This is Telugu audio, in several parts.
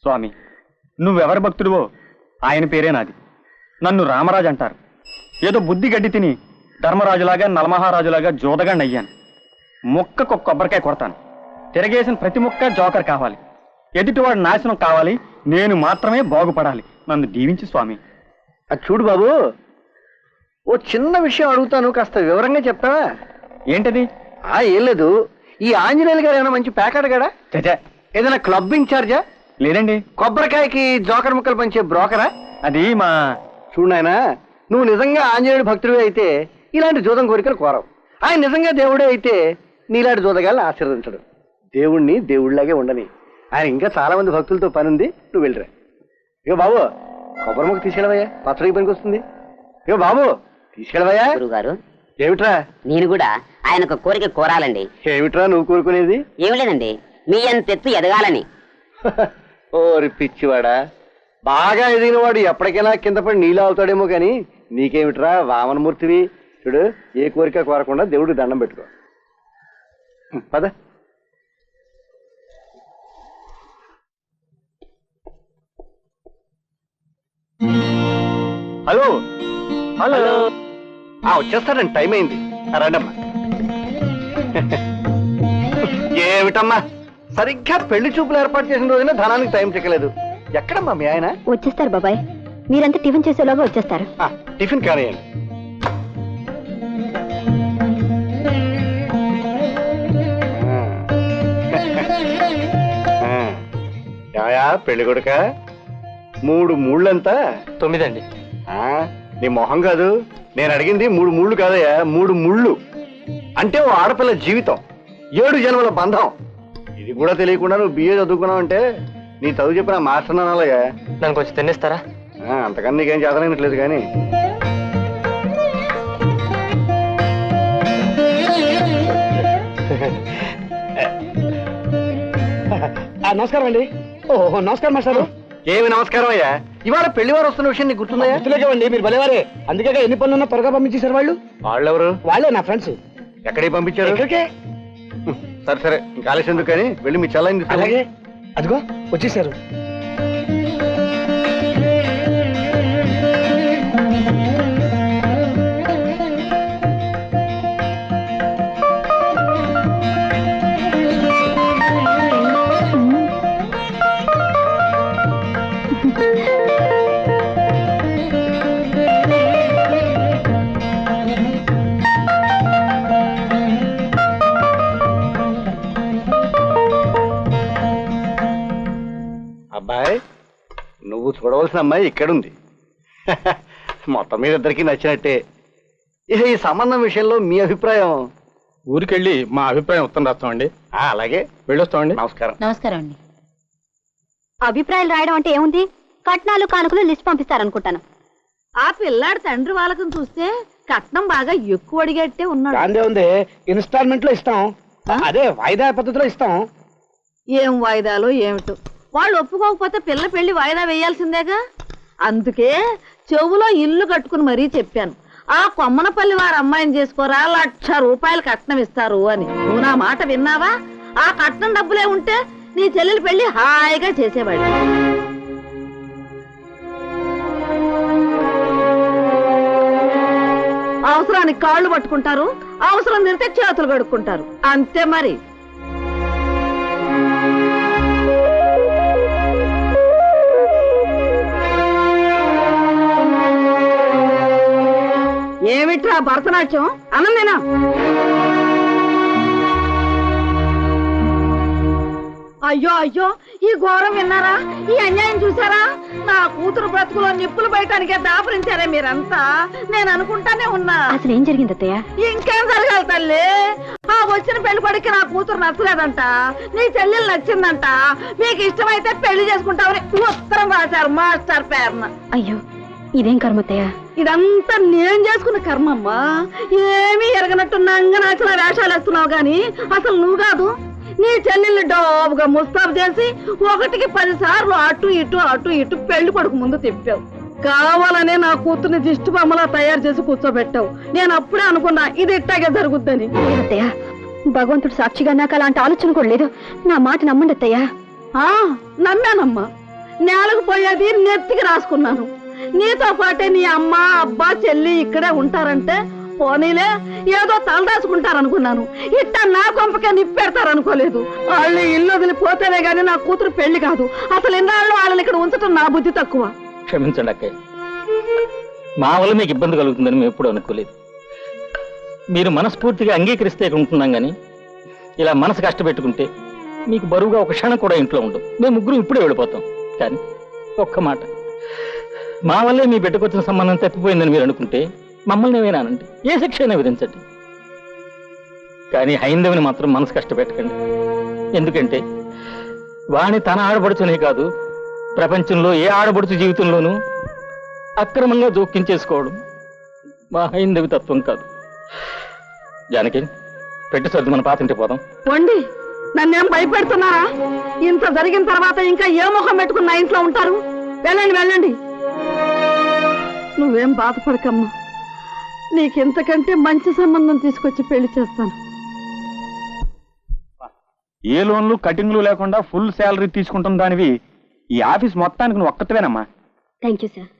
స్వామి, నువ్వెవరి భక్తుడివో ఆయన పేరే నాది. నన్ను రామరాజు అంటారు. ఏదో బుద్ధి గడ్డి తిని ధర్మరాజులాగా నలమహారాజులాగా జోదగాండి అయ్యాను. మొక్కకు కొబ్బరికాయ కొడతాను. తిరగేసిన ప్రతి మొక్క జోకర్ కావాలి. ఎదుటివాడు నాశనం కావాలి. నేను మాత్రమే బాగుపడాలి. నన్ను దీవించు స్వామి. అది చూడు బాబు, ఓ చిన్న విషయం అడుగుతాను, కాస్త వివరంగా చెప్తావా? ఏంటది? ఏం లేదు, ఈ ఆంజనేయులు గారు ఏమైనా మంచి ప్యాకెట్ గడా? ఏదైనా క్లబ్ ఇన్ఛార్జా? లేదండి. కొబ్బరికాయకి జోకర్ ముక్కలు పంచే బ్రోకరా? అది మా చూడు నాయనా, నువ్వు నిజంగా ఆంజనేయుడు భక్తుడివి అయితే ఇలాంటి జూదం కోరికలు కోరవు. ఆయన నిజంగా దేవుడే అయితే నీలాంటి జూదగాళ్ళని ఆశీర్వదించడు. దేవుణ్ణి దేవుళ్లాగే ఉండని. ఆయన ఇంకా చాలా మంది భక్తులతో పని ఉంది, నువ్వు వెళ్ళిరా. ఇక బాబు, కొబ్బరి ముక్క తీసుకెళ్ళవయ్యా, పచ్చడికి పనికి వస్తుంది. ఇక బాబు తీసుకెళ్ళవయ్యా. గురుగారు, ఏమిట్రా? నేను కూడా ఆయనకు కోరిక కోరాలండి. ఏమిట్రా నువ్వు కోరుకునేది? ఏమి లేదండి, మీ అంతెత్తు ఎదగాలని. ఓరి పిచ్చివాడా, బాగా ఎదిగినవాడు ఎప్పటికైనా కింద పడి నీళ్ళు అవుతాడేమో కానీ నీకేమిట్రా వామనమూర్తివి. చూడు, ఏ కోరిక కోరకుండా దేవుడికి దండం పెట్టుకో. పద. Hello hello. వచ్చేస్తారండి, టైం అయింది. రండమ్మా. ఏమిటమ్మా, సరిగ్గా పెళ్లి చూపులు ఏర్పాటు చేసిన రోజున ధనానికి టైం చిక్కలేదు. ఎక్కడమ్మా మీ ఆయన? వచ్చేస్తారు బాబాయ్, మీరంతా టిఫిన్ చేసేలాగా వచ్చేస్తారు. టిఫిన్ కానియండి. పెళ్లి కొడుక 3 మూళ్ళంతా? 9 అండి. నీ మొహం కాదు, నేను అడిగింది 3 మూళ్ళు కాదయ్యా, 3 ముళ్ళు. అంటే ఓ ఆడపిల్ల జీవితం, 7 జన్మల బంధం. ఇది కూడా తెలియకుండా నువ్వు బిఏ చదువుకున్నావు అంటే నీ చదువు చెప్పిన మాస్టర్ అనాలయ్యా. నన్ను కొంచెం తినేస్తారా? అంతకన్నా నీకేం చేతనట్లేదు కానీ. నమస్కారం అండి. ఓహో, నమస్కారం మాస్టారు. ఏమి నమస్కారం అయ్యా, ఇవాళ పెళ్లివారు వస్తున్న విషయం నీకు గుర్తుందయ్యా? గుర్తులేకండి, మీరు భలేవారే. అందుకే ఎన్ని పనులున్నా త్వరగా పంపించేశారు వాళ్ళు. వాళ్ళెవరు? వాళ్ళే నా ఫ్రెండ్స్. ఎక్కడికి పంపించారు? సరే సరే, ఇంకా ఆలస్యం ఎందుకు కానీ వెళ్ళి మీ చల్లని. అలాగే, అదిగో వచ్చేసారు. అబ్బాయి, నువ్వు చూడవలసిన అమ్మాయి ఇక్కడుంది. మొత్తం మీద ఇద్దరికి నచ్చినట్టే. ఇక ఈ సంబంధం విషయంలో మీ అభిప్రాయం? ఊరికెళ్ళి మా అభిప్రాయం ఉత్తరం రాస్తామండి. అలాగే, వెళ్ళొస్తామండి. నమస్కారం. నమస్కారం అండి. అభిప్రాయాలు రాయడం అంటే ఏముంది? కట్నాలు కానుకలు లిస్ట్ పంపిస్తారనుకుంటాను. ఆ పిల్లాడి తండ్రి వాళ్ళకం చూస్తే కట్నం బాగా ఎక్కువ అడిగట్టే ఉన్నాడు. దాందే ఉంది, ఇన్స్టాల్మెంట్ లో ఇస్తాం. అదే వాయిదా పద్ధతిలో ఇస్తాం. ఏం వాయిదాలో ఏమిటో, వాళ్ళు ఒప్పుకోకపోతే పిల్ల పెళ్లి వాయిదా వేయాల్సిందేగా. అందుకే చెవులో ఇల్లు కట్టుకుని మరీ చెప్పాను, ఆ కొమ్మనపల్లి వారి అమ్మాయిని చేసుకోరా, 1,00,000 రూపాయలు కట్నం ఇస్తారు అని. నువ్వు నా మాట విన్నావా? ఆ కట్నం డబ్బులే ఉంటే నీ చెల్లెలి పెళ్లి హాయిగా చేసేవాడు. అవసరానికి కాళ్ళు పట్టుకుంటారు, అవసరం తిరితే చేతులు కడుక్కుంటారు, అంతే మరి. ఏమిట్రా భరతనాట్యం? అనందేనా? అయ్యో అయ్యో, ఈ ఘోరం విన్నారా? ఈ అన్యాయం చూసారా? నా కూతురు బ్రతుకులో నిప్పులు బయటానికే దాపరించారే మీరంతా. నేను అనుకుంటానే ఉన్నా. అసలు ఏం జరిగింది అత్తయ్య? ఇంకేం జరగాలి తల్లి? ఆ వచ్చిన పెళ్లి కొడుకు నా కూతురు నచ్చలేదంట, నీ చెల్లెలు నచ్చిందంట, మీకు ఇష్టమైతే పెళ్లి చేసుకుంటామని ఉత్తరం రాశారు మాస్టర్ పేరున. అయ్యో, ఇదేం కర్మత్తయ్య? ఇదంతా నేను చేసుకున్న కర్మమ్మా. ఏమీ ఎరగనట్టు నంగనాచిన వేషాలు వేస్తున్నావు గాని అసలు నువ్వు కాదు. నీ చెల్లెల్ని డోబుగా ముస్తాబు చేసి 1కి 10 సార్లు అటు ఇటు పెళ్లి కొడుకు ముందు తిప్పావు. కావాలనే నా కూతుర్ని దిష్టి బొమ్మలా తయారు చేసి కూర్చోబెట్టావు. నేను అప్పుడే అనుకున్నా ఇది ఇట్టాగే జరుగుద్దని. అత్తయ్య, భగవంతుడు సాక్షిగా నాకు అలాంటి ఆలోచన కూడా లేదు. నా మాట నమ్మండి అత్తయ్య. నమ్మానమ్మా, నేలకు పోయేది నెత్తికి రాసుకున్నాను. నీతో పాటే నీ అమ్మ అబ్బా చెల్లి ఇక్కడే ఉంటారంటే పోనీలే ఏదో తలదాచుకుంటారనుకున్నాను. ఇట్ట నా కొంపకే నిప్పెడతారనుకోలేదు. వాళ్ళు ఇల్లు వదిలిపోతేనే గాని నా కూతురు పెళ్లి కాదు. అసలు ఎన్నాళ్ళు వాళ్ళని ఇక్కడ ఉంచటం నా బుద్ధి తక్కువ. క్షమించండి అక్కయ్య, మా వల్ల మీకు ఇబ్బంది కలుగుతుందని మేము ఎప్పుడు అనుకోలేదు. మీరు మనస్ఫూర్తిగా అంగీకరిస్తే ఇక్కడ ఉంటున్నాం కానీ ఇలా మనసు కష్టపెట్టుకుంటే మీకు బరువుగా ఒక క్షణం కూడా ఇంట్లో ఉండవు. మేము ముగ్గురు ఇప్పుడే వెళ్ళిపోతాం. కానీ ఒక్క మాట, మా వల్లే మీ బిడ్డకొచ్చిన సంబంధం తప్పిపోయిందని మీరు అనుకుంటే మమ్మల్ని ఏమైనానండి, ఏ శిక్ష అయినా విధించండి. కానీ హైందవిని మాత్రం మనసు కష్టపెట్టకండి. ఎందుకంటే వాణి తన ఆడబడుచునే కాదు, ప్రపంచంలో ఏ ఆడబడుచు జీవితంలోనూ అక్రమంగా జోక్యం చేసుకోవడం మా హైందవి తత్వం కాదు. జానకి, పెట్టి సర్దు మన పాతింటి పోదాం. వండి, నన్నేం భయపెడుతున్నారా? ఇంత జరిగిన తర్వాత ఇంకా ఏ ముఖం పెట్టుకుని నా ఇంట్లో ఉంటారు? వెళ్ళండి వెళ్ళండి. నువ్వేం బాధపడకమ్మా, నీకెంతకంటే మంచి సంబంధం తీసుకొచ్చి పెళ్లి చేస్తాను. ఏ లోన్లు కటింగ్లు లేకుండా ఫుల్ శాలరీ తీసుకుంటున్న దానివి ఈ ఆఫీస్ మొత్తానికి నువ్వు ఒక్కతవేనమ్మా. Thank you sir.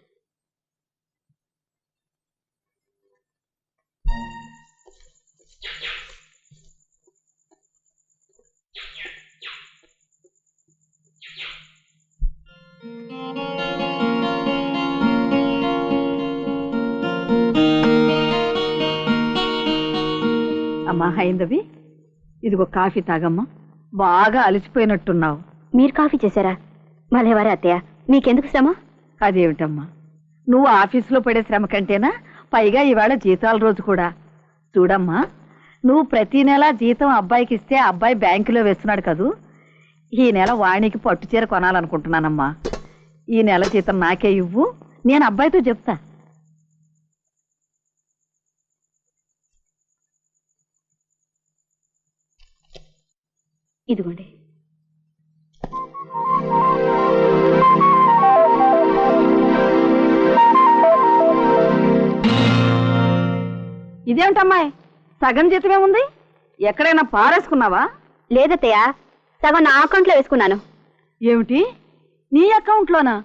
అమ్మా హైందవి, ఇదిగో కాఫీ తాగమ్మా. బాగా అలసిపోయినట్టున్నావు. మీరు కాఫీ చేశారా? మళ్ళీవారే అత్తయ్య, మీకెందుకు శ్రమ? అదేమిటమ్మా, నువ్వు ఆఫీసులో పడే శ్రమ కంటేనా? పైగా ఇవాళ జీతాల రోజు కూడా. చూడమ్మా, నువ్వు ప్రతి నెల జీతం అబ్బాయికి ఇస్తే అబ్బాయి బ్యాంకులో వేస్తున్నాడు కదూ. ఈ నెల వాణికి పట్టు చీర కొనాలనుకుంటున్నానమ్మా. ఈ నెల జీతం నాకే ఇవ్వు, నేను అబ్బాయితో చెప్తా. ఇదిగోండి. ఇదేమిటమ్మాయి, సగం జీతమే ఉంది? ఎక్కడైనా పారేసుకున్నావా? లేదత్తయ్య, సగం నా అకౌంట్లో వేసుకున్నాను. ఏమిటి, నీ అకౌంట్లోనా?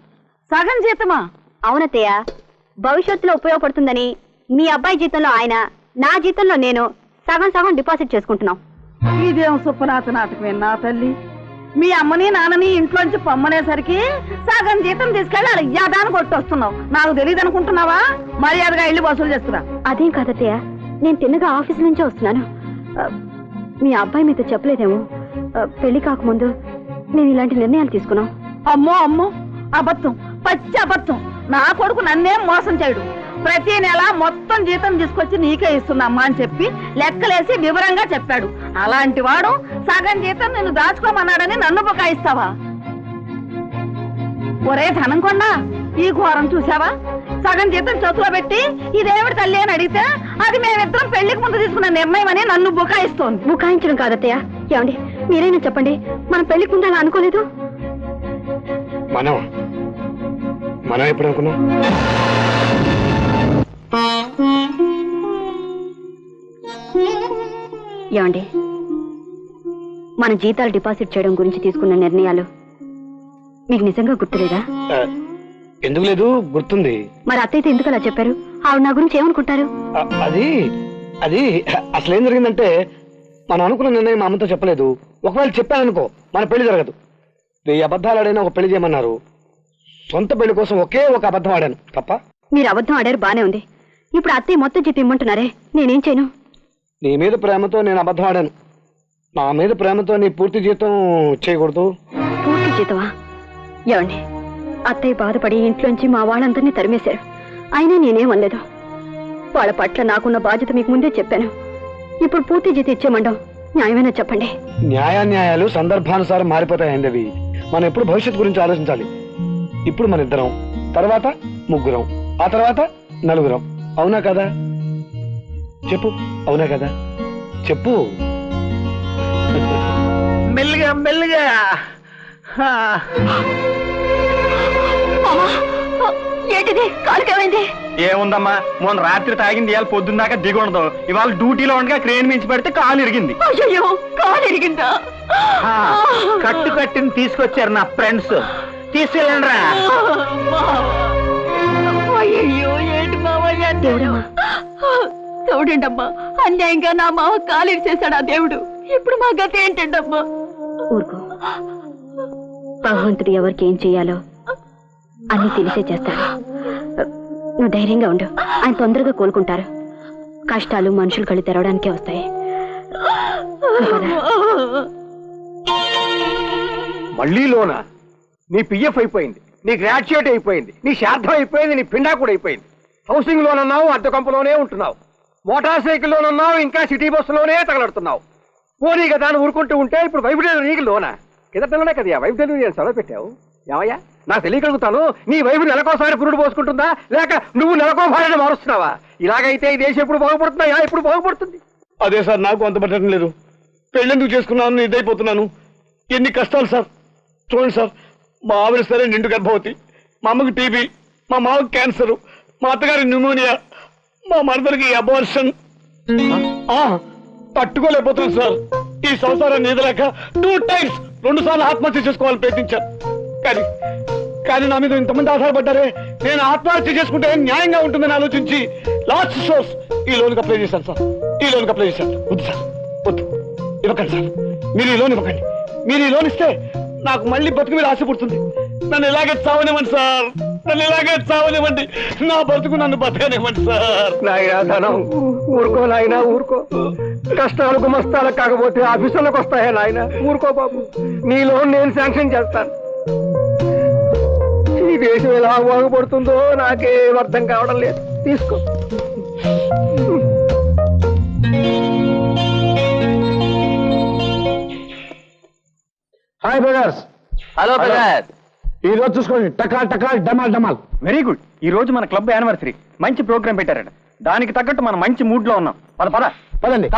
సగం జీతమా? అవునత్తయ్య, భవిష్యత్తులో ఉపయోగపడుతుందని మీ అబ్బాయి జీతంలో ఆయన, నా జీతంలో నేను సగం సగం డిపాజిట్ చేసుకుంటున్నాం. ఇదేం సుప్పనాథ నాటకమే నా తల్లి. మీ అమ్మని నాన్నని ఇంట్లోంచి పొమ్మనేసరికి సగం జీతం తీసుకెళ్ళి అయ్యాదాన్ని కొట్టొస్తున్నావు. నాకు తెలియదు అనుకుంటున్నావా? మర్యాదగా ఇల్లు వసూలు చేస్తున్నా. అదేం కాదత్తయ్య, నేను తిన్నగా ఆఫీస్ నుంచే వస్తున్నాను. మీ అబ్బాయి మీతో చెప్పలేదేమో, పెళ్లి కాకముందు నేను ఇలాంటి నిర్ణయాలు తీసుకున్నాం. అమ్మో అమ్మో, అబద్ధం, పచ్చి అబద్ధం. నా కొడుకు నన్నేం మోసం చేయడు. ప్రతి నెల మొత్తం జీతం తీసుకొచ్చి నీకే ఇస్తున్నామ్మా అని చెప్పి లెక్కలేసి వివరంగా చెప్పాడు. అలాంటి వాడు సగం జీతం నిన్ను దాచుకోమన్నాడని నన్ను బుకాయిస్తావా? ఒరే ధనంకొండ, ఈ ఘోరం చూసావా? సగం జీతం చేతిలో పెట్టి ఇదేమిటి తల్లి అని అడిగితే అది మేమిద్దరం పెళ్లికి ముందు తీసుకున్న నిర్ణయం అని నన్ను బుకాయిస్తోంది. బుకాయించడం కాదత్తయ్య. ఏమండి, మీరైనా చెప్పండి, మనం పెళ్లికి ముందు అలా అనుకోలేదు. మనం ఎప్పుడు అనుకున్నాం? ఏమండి, మన జీతాలు డిపాజిట్ చేయడం గురించి తీసుకున్న నిర్ణయాలు మీకు నిజంగా గుర్తులేదా? ఎందుకు లేదు, గుర్తుంది. మరి అత్తయ్యతో ఎందుకు అలా చెప్పారు? ఆవిడ నా గురించి ఏమనుకుంటారు? అది అది అసలు ఏం జరిగిందంటే, మనం అనుకున్న నిర్ణయం మా అమ్మతో చెప్పలేదు. ఒకవేళ చెప్పాననుకో మన పెళ్లి జరగదు. 1000 అబద్ధాలు ఆడైనా ఒక పెళ్లి చేయమన్నారు. సొంత పెళ్లి కోసం ఒకే ఒక అబద్ధం ఆడాను తప్ప. మీరు అబద్ధం ఆడారు, బానే ఉంది. ఇప్పుడు అత్తయ్య మొత్తం జీతం ఇమ్మంటున్నారే, నేనేం చేయను? నీ మీద ప్రేమతో నేను అబద్ధం ఆడాను. నా మీద ప్రేమతో నీ పూర్తి జీతం చేయకూడదు. పూర్తి జీతమా? ఏమండి, అత్తయ్య బాధపడి ఇంట్లోంచి మా వాళ్ళందరినీ తరిమేశారు. అయినా నేనేమనలేదు. వాళ్ళ పట్ల నాకున్న బాధ్యత మీకు ముందే చెప్పాను. ఇప్పుడు పూర్తి జీతం ఇచ్చేమండం న్యాయమైనా చెప్పండి. న్యాయాన్యాయాలు సందర్భానుసారం మారిపోతాయండి. మనం ఎప్పుడు భవిష్యత్తు గురించి ఆలోచించాలి. ఇప్పుడు మన ఇద్దరం, తర్వాత ముగ్గురం, ఆ తర్వాత నలుగురం. అవునా కదా? చెప్పు, అవునా కదా? చెప్పు. మెల్లిగా మెల్లిగా. ఏంటిది? కాలుకేమైంది? ఏముందమ్మా, మొన్న రాత్రి తాగింది ఇవాళ పొద్దున్నాక దిగుండదు. ఇవాళ డ్యూటీలో ఉండగా క్రేన్ మించి పెడితే కాలు ఇరిగింది. అయ్యో, కాలు ఇరిగిందా? కట్టు కట్టిని తీసుకొచ్చారు నా ఫ్రెండ్స్. తీసుకెళ్ళండి రా. అయ్యో ఏంటి మావయ్య దేవుడమ్మా. చూడండమ్మా, అన్యాయంగా నా మావ కాలేరు చేశాడు ఆ దేవుడు. ఇప్పుడు మా గతి ఏంటండమ్మా? ఊరుకో. భగవంతుడు ఎవరికి ఏం చేయాలో అన్ని తెలిసే చేస్తాడు. నువ్వు ధైర్యంగా ఉండు. ఆయన తొందరగా కోలుకుంటారు. కష్టాలు మనుషులు కళ్ళు తెరవడానికే వస్తాయి. నువ్వు పద. మళ్ళీ లోనా? నీ పిఎఫ్ అయిపోయింది, నీ గ్రాడ్యుయేట్ అయిపోయింది, నీ శ్రాద్ధం అయిపోయింది, నీ పిండా కూడా అయిపోయింది. హౌసింగ్ లోన్ అన్నావు, అద్దె కంపలోనే ఉంటున్నావు. మోటార్ సైకిల్ లోన్ అన్నావు, ఇంకా సిటీ బస్సులోనే తగలడుతున్నావు. పోనీ కదా అని ఊరుకుంటూ ఉంటే ఇప్పుడు వైఫ్ డెలివరీకి లోనా? కిందటలోనే కదా వైఫ్ డెలివరీ అని సెలవు పెట్టావు. ఏమయ్యా, నాకు తెలియగలుగుతాను. నీ వైఫ్ నెలకోసారి పురుడు పోసుకుంటుందా, లేక నువ్వు నెలకో భార్యను మారుస్తున్నావా? ఇలాగైతే ఈ దేశం ఎప్పుడు బాగుపడుతుందా? ఎప్పుడు బాగుపడుతుంది? అదే సార్, నాకు అంత పట్టడం లేదు. పెళ్ళెందుకు చేసుకున్నాను, ఇదైపోతున్నాను. ఎన్ని కష్టాలు సార్. చూడండి సార్, మా ఆవిడ సరే నిండు గర్భవతి, మా అమ్మకి టీబీ, మా మామకి క్యాన్సర్, మా అత్తగారి న్యూమోనియా, మా మరదరికి అబార్షన్. తట్టుకోలేకపోతున్నాను సార్. ఈ సంసారాన్ని ఎదలేక 2 times 2 సార్లు ఆత్మహత్య చేసుకోవాలని ప్రయత్నించాను. కానీ నా మీద ఇంతమంది ఆధారపడ్డారే, నేను ఆత్మహత్య చేసుకుంటే న్యాయంగా ఉంటుందని ఆలోచించి లాస్ట్ సోర్స్ ఈ లోన్కి అప్లై చేశాను సార్. వద్దు సార్, వద్దు, ఇవ్వకండి సార్. మీరు ఈ లోన్ ఇవ్వకండి. మీరు ఈ లోన్ ఇస్తే నాకు మళ్ళీ బతుకు మీద ఆశ పుడుతుంది. నన్ను ఇలాగే చావనివ్వండి సార్. నా బతుకు నన్ను బతకనివ్వండి సార్. నాయనా ధనం, ఊరుకో నాయనా, ఊరుకో. కష్టాలకు మస్తాలకు కాకపోతే ఆఫీసులకు వస్తాయా నాయన? ఊరుకో బాబు, నీ లోన్ నేను శాంక్షన్ చేస్తాను. ఈ దేశం ఎలా బాగుపడుతుందో నాకేం అర్థం కావడం లేదు. తీసుకో. Hi brothers. Hello brother. ఈ రోజు చూసుకోండి, టకాల్ టకాల్ డమాల్ డమాల్. Very good. ఈ రోజు మన క్లబ్ యానివర్సరీ. మంచి ప్రోగ్రామ్ పెట్టారట. దానికి తగ్గట్టు మనం మంచి మూడ్ లో ఉన్నాం. పద పదండి.